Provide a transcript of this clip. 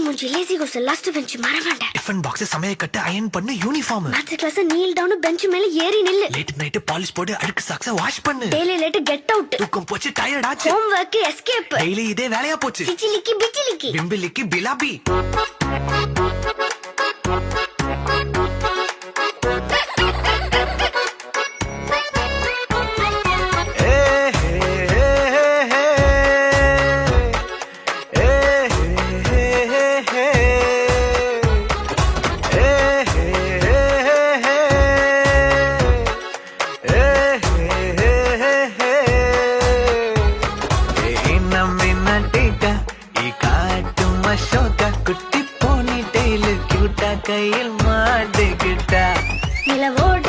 மூஞ்சி lazy goes last bench மறவாண்டா. Tiffin box சமைய கட்டு அயன் பண்ணு uniform. Maths class kneel down bench மேல ஏறி நில்லு. லேட் நைட் பாலிஷ் போட்டு அழுக்கு சாக்ஸ வாஷ் பண்ணு. Daily late get out. தூக்கம் போச்சு டயர்ட் ஆச்சு. Home work escape. டெய்லி இதே வேலையா போச்சு. சிச்சிலிக்கி பிச்சிலிக்கி பிம்பிலிக்கி பிலாபி. குட்டி போனி டெய்லு கியூட்டா கையில் மாட்டிக்கிட்டா நிலவோடு